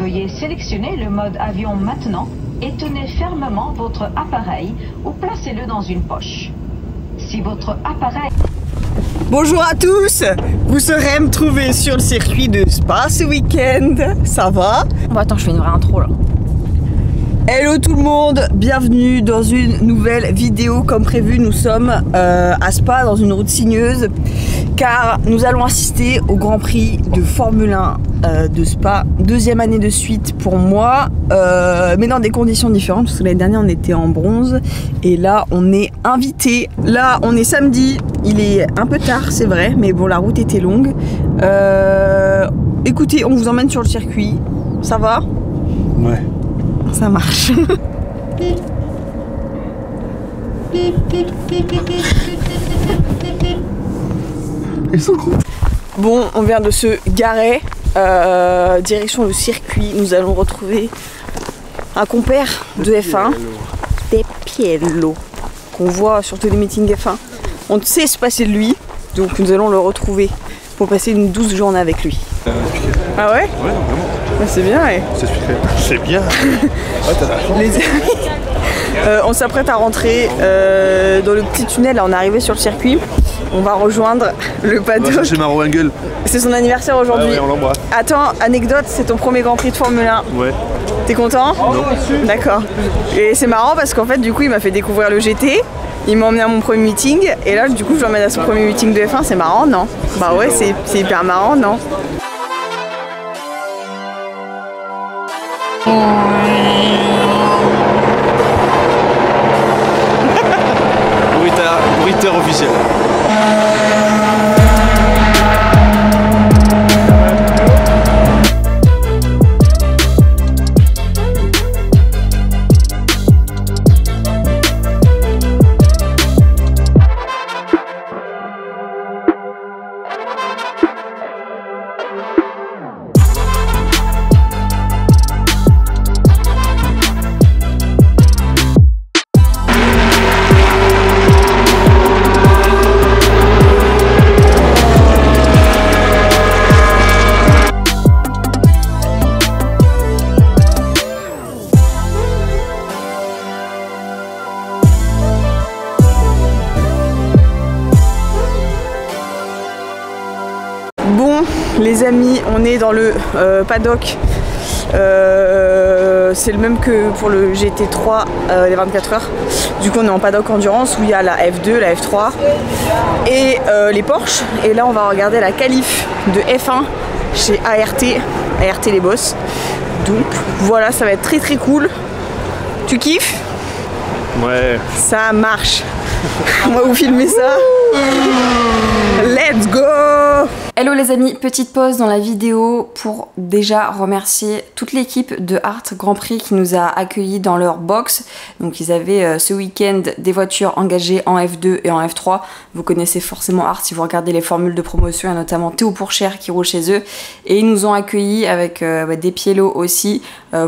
Veuillez sélectionner le mode avion maintenant et tenez fermement votre appareil ou placez-le dans une poche. Si votre appareil... Bonjour à tous, vous saurez me trouver sur le circuit de Spa ce week-end, ça va? Bon attends, je fais une vraie intro là. Hello tout le monde, bienvenue dans une nouvelle vidéo. Comme prévu, nous sommes à Spa dans une route sinueuse car nous allons assister au Grand Prix de Formule 1 de Spa, deuxième année de suite pour moi, mais dans des conditions différentes parce que l'année dernière on était en bronze et là on est invité. Là on est samedi, il est un peu tard c'est vrai, mais bon la route était longue. Écoutez, on vous emmène sur le circuit, ça va? Ouais. Ça marche. Ils sont contents. Bon, on vient de se garer, direction le circuit. Nous allons retrouver un compère de F1, De Piello, qu'on voit sur tous les meetings F1. On sait se passer de lui, donc nous allons le retrouver pour passer une douce journée avec lui. Ah ouais? Ouais, non, vraiment. Bah, c'est bien, ouais. C'est bien. Ouais, t'as la chance. Les amis, on s'apprête à rentrer dans le petit tunnel. Là, on est arrivé sur le circuit. On va rejoindre le On va paddock. chercher Maro Engel. C'est son anniversaire aujourd'hui. Ah ouais, on l'embrasse. Attends, anecdote, c'est ton premier Grand Prix de Formule 1. Ouais. T'es content? Non. D'accord. Et c'est marrant parce qu'en fait, du coup, il m'a fait découvrir le GT. Il m'a emmené à mon premier meeting. Et là, du coup, je l'emmène à son premier meeting de F1. C'est marrant, non? Bah ouais, c'est hyper marrant, non? Bruiteur officiel. Bon, les amis, on est dans le paddock. C'est le même que pour le GT3 les 24 heures. Du coup, on est en paddock endurance où il y a la F2, la F3 et les Porsche. Et là, on va regarder la qualif de F1 chez ART les boss. Donc voilà, ça va être très très cool. Tu kiffes? Ouais. Ça marche. On va vous filmer ça. Let's go! Hello les amis, petite pause dans la vidéo pour déjà remercier toute l'équipe de Art Grand Prix qui nous a accueillis dans leur box. Donc ils avaient ce week-end des voitures engagées en F2 et en F3. Vous connaissez forcément Art si vous regardez les formules de promotion, il y a notamment Théo Pourchère qui roule chez eux. Et ils nous ont accueillis avec des Piello aussi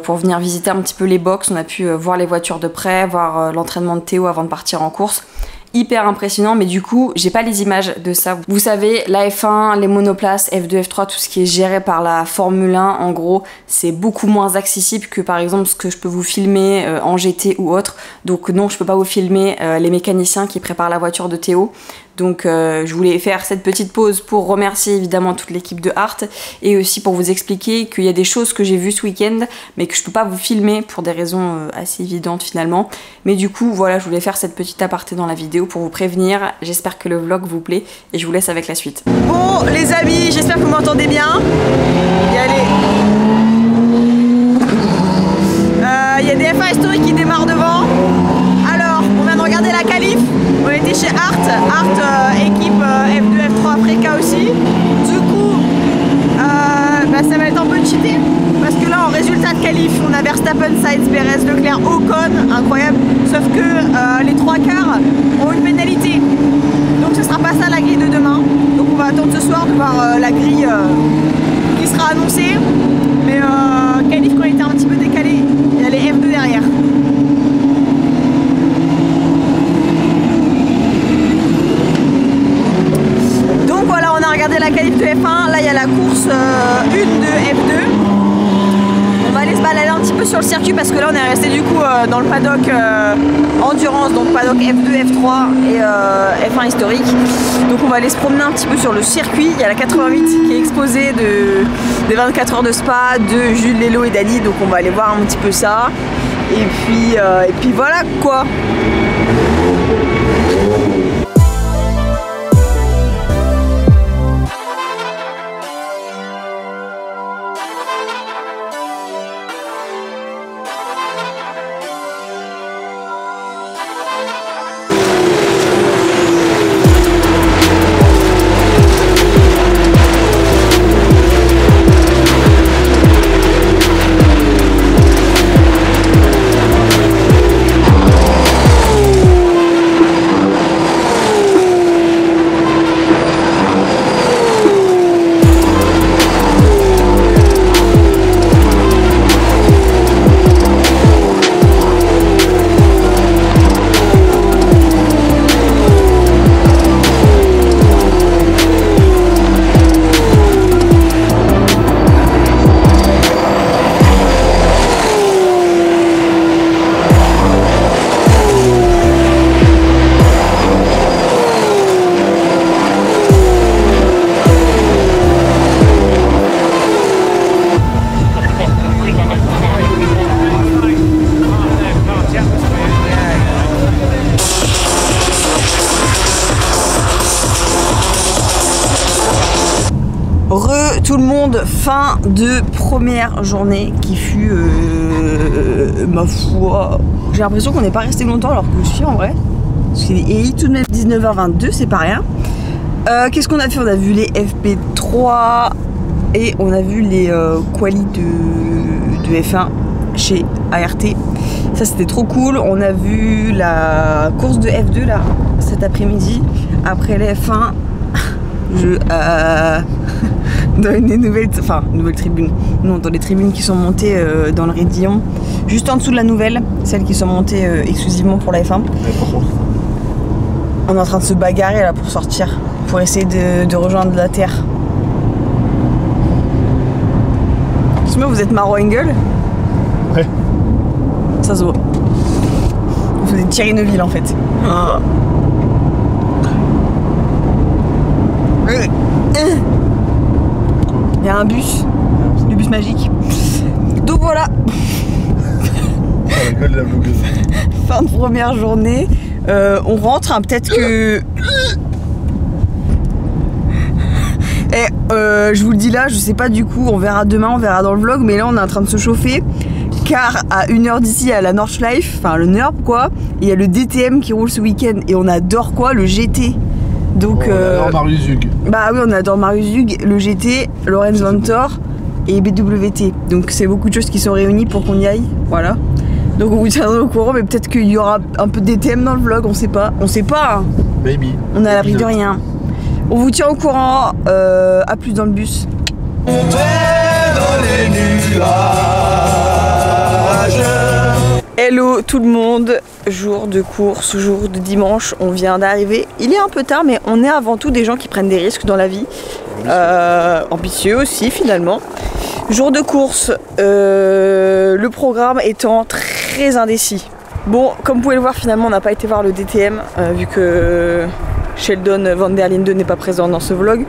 pour venir visiter un petit peu les box. On a pu voir les voitures de près, voir l'entraînement de Théo avant de partir en course. Hyper impressionnant, mais du coup j'ai pas les images de ça. Vous savez, la F1, les monoplaces, F2, F3, tout ce qui est géré par la Formule 1, en gros c'est beaucoup moins accessible que par exemple ce que je peux vous filmer en GT ou autre. Donc non, je peux pas vous filmer les mécaniciens qui préparent la voiture de Théo. Donc je voulais faire cette petite pause pour remercier évidemment toute l'équipe de Art et aussi pour vous expliquer qu'il y a des choses que j'ai vues ce week-end mais que je peux pas vous filmer pour des raisons assez évidentes finalement. Mais du coup voilà, je voulais faire cette petite aparté dans la vidéo pour vous prévenir. J'espère que le vlog vous plaît et je vous laisse avec la suite. Bon les amis, j'espère que vous m'entendez bien. Il y a des F1 historiques qui démarrent devant. Alors, on vient de regarder la qualif. On était chez Art, équipe F2, F3 Africa aussi. Du coup, ça va être un peu cheaté. Parce que là, en résultat de qualif, on a Verstappen, Sainz, Perez, Leclerc, Ocon, incroyable. Sauf que les trois quarts ont une pénalité. Donc ce sera pas ça la grille de demain. Donc on va attendre ce soir de voir la grille qui sera annoncée. Mais qualif qui a été un petit peu décalé. Il y a les F2 derrière. Donc voilà, on a regardé la qualif de F1. Là il y a la course 1 de F2. On peu sur le circuit parce que là on est resté du coup dans le paddock endurance, donc paddock F2, F3 et F1 historique. Donc on va aller se promener un petit peu sur le circuit. Il y a la 88 qui est exposée des 24 heures de Spa de Jules, Lelo et Dali, donc on va aller voir un petit peu ça. Et puis voilà quoi. Tout le monde, fin de première journée qui fut, ma foi, j'ai l'impression qu'on n'est pas resté longtemps alors que je suis en vrai. Parce qu'il est tout de même 19h22, c'est pas rien. Qu'est-ce qu'on a fait? On a vu les FP3 et on a vu les qualis de F1 chez ART. Ça c'était trop cool. On a vu la course de F2 là cet après-midi. Après les F1, dans une nouvelle tribune, non, dans les tribunes qui sont montées dans le Rédillon, juste en dessous de la nouvelle, celles qui sont montées exclusivement pour la F1. On est en train de se bagarrer là pour sortir, pour essayer de rejoindre la terre. Excuse-moi, vous êtes Maro Engel? Ouais. Ça se voit. Vous êtes Thierry Neuville en fait. Ah. Il y a un bus, le bus magique. Donc voilà. La gueule de la blogueuse. Fin de première journée. On rentre, hein, peut-être que... je vous le dis là, je sais pas du coup, on verra demain, on verra dans le vlog, mais là on est en train de se chauffer. Car à 1h d'ici, il y a la Nordschleife, enfin le NURB quoi. Il y a le DTM qui roule ce week-end et on adore quoi? Le GT. Donc, on adore Marius Hug. Bah oui, on adore Marius Hug, le GT, Lorenz Vanthoor et BWT. Donc c'est beaucoup de choses qui sont réunies pour qu'on y aille. Voilà. Donc on vous tiendra au courant, mais peut-être qu'il y aura un peu de DTM dans le vlog, on sait pas. On sait pas. Hein. Baby. On est à l'abri de rien. On vous tient au courant. À plus dans le bus. On est dans les nuages. Hello tout le monde, jour de course, jour de dimanche, on vient d'arriver. Il est un peu tard mais on est avant tout des gens qui prennent des risques dans la vie. Ambitieux aussi finalement. Jour de course, le programme étant très indécis. Bon, comme vous pouvez le voir finalement on n'a pas été voir le DTM vu que Sheldon Van der Linde n'est pas présent dans ce vlog.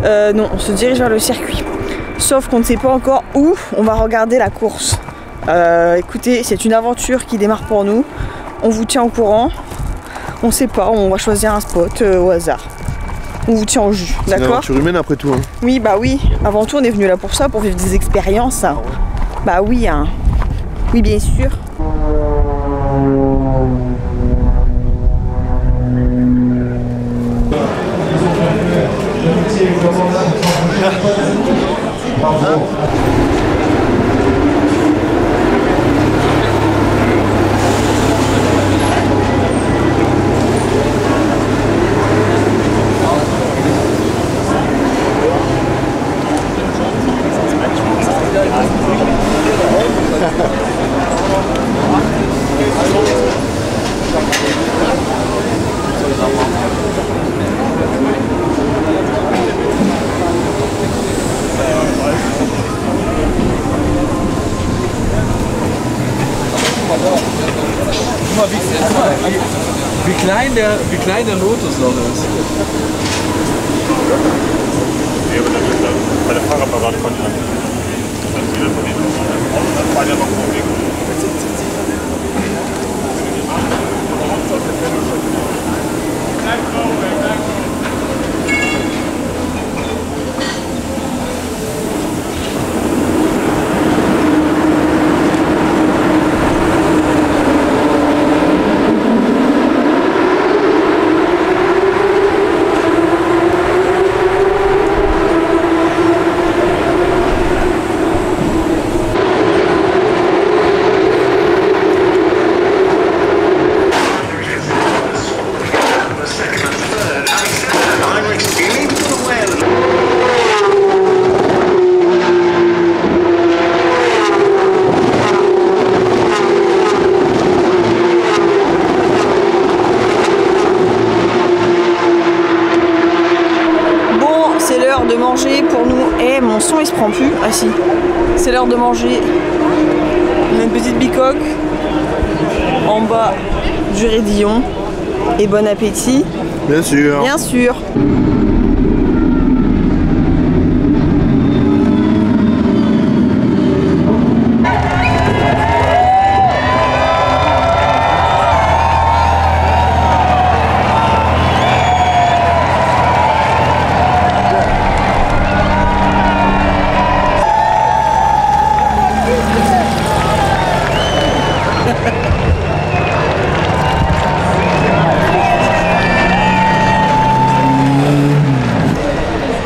Non, on se dirige vers le circuit. Sauf qu'on ne sait pas encore où on va regarder la course. Écoutez, c'est une aventure qui démarre pour nous. On vous tient au courant. On sait pas, on va choisir un spot au hasard. On vous tient au jus, d'accord? C'est une aventure humaine après tout. Hein. Oui, bah oui. Avant tout, on est venu là pour ça, pour vivre des expériences. Hein. Bah oui, hein. Oui, bien sûr. wie klein der Lotus noch ist. Ja, aber bei der Fahrradparade konnte man viele von denen das war ja noch vorweg. De manger pour nous. Et mon son il se prend plus. Ah si. C'est l'heure de manger. On a une petite bicoque en bas du raidillon. Et bon appétit. Bien sûr. Bien sûr.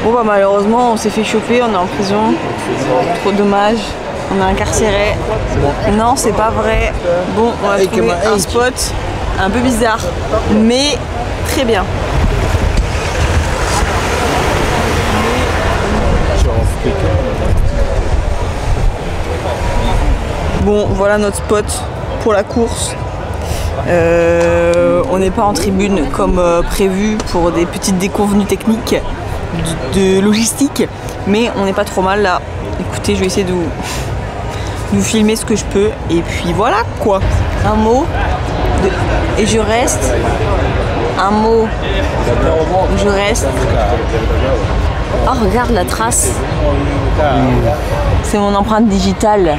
Bon bah malheureusement on s'est fait choper, on est en prison, trop dommage, on est incarcéré. Non c'est pas vrai. Bon on a trouvé un spot un peu bizarre mais très bien. Bon voilà notre spot pour la course. On n'est pas en tribune comme prévu pour des petites déconvenues techniques de logistique, mais on n'est pas trop mal là. Écoutez, je vais essayer de vous filmer ce que je peux et puis voilà quoi. Un mot et je reste. Un mot et je reste. Oh regarde la trace. C'est mon empreinte digitale.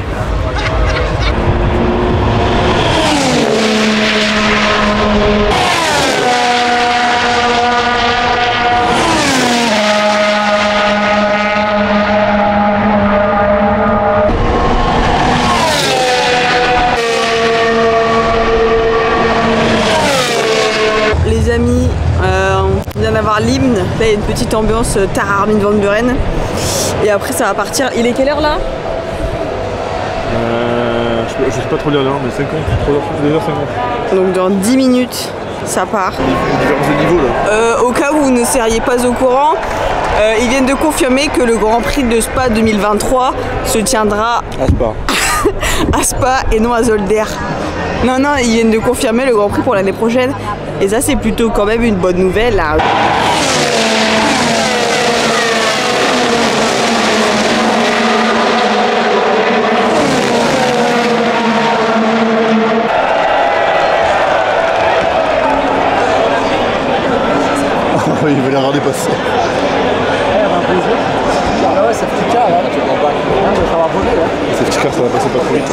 Les amis, on vient d'avoir l'hymne. Là il y a une petite ambiance Tara Armin van Buren. Et après ça va partir. Il est quelle heure là? Je sais pas trop dire l'heure, mais 50, 2h50. Donc dans 10 minutes, ça part. Différence de niveau là. Au cas où vous ne seriez pas au courant, ils viennent de confirmer que le Grand Prix de Spa 2023 se tiendra À Spa. à Spa et non à Zolder. Non, non, ils viennent de confirmer le Grand Prix pour l'année prochaine. Et ça, c'est plutôt quand même une bonne nouvelle là. Il va les regarder passer. Ah ouais, c'est petit car là, tu comprends pas. Ça va voler là. C'est petit car, ça va passer pas trop vite.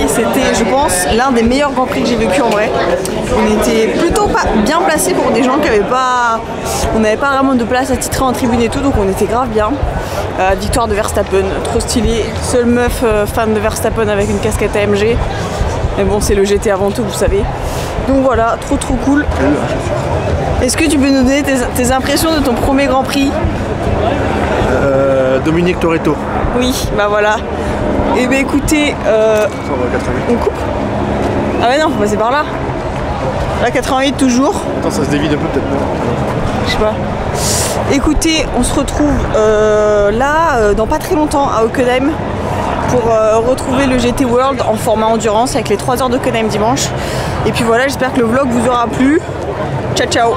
C'était, je pense, l'un des meilleurs Grands Prix que j'ai vécu en vrai. On était plutôt pas bien placés pour des gens qui avaient pas... On n'avait pas vraiment de place à titrer en tribune et tout, donc on était grave bien. Victoire de Verstappen, trop stylé. Seule meuf fan de Verstappen avec une casquette AMG. Mais bon, c'est le GT avant tout, vous savez. Donc voilà, trop cool. Est-ce que tu peux nous donner tes impressions de ton premier Grand Prix? Dominique Toretto. Oui, bah voilà. Et bah écoutez, on coupe? Ah ouais non, faut passer par là. Là 88 toujours. Attends, ça se dévide un peu peut-être. Je sais pas. Écoutez, on se retrouve là dans pas très longtemps à Hockenheim pour retrouver le GT World en format endurance avec les 3 heures d'Hockenheim dimanche. Et puis voilà, j'espère que le vlog vous aura plu. Ciao ciao.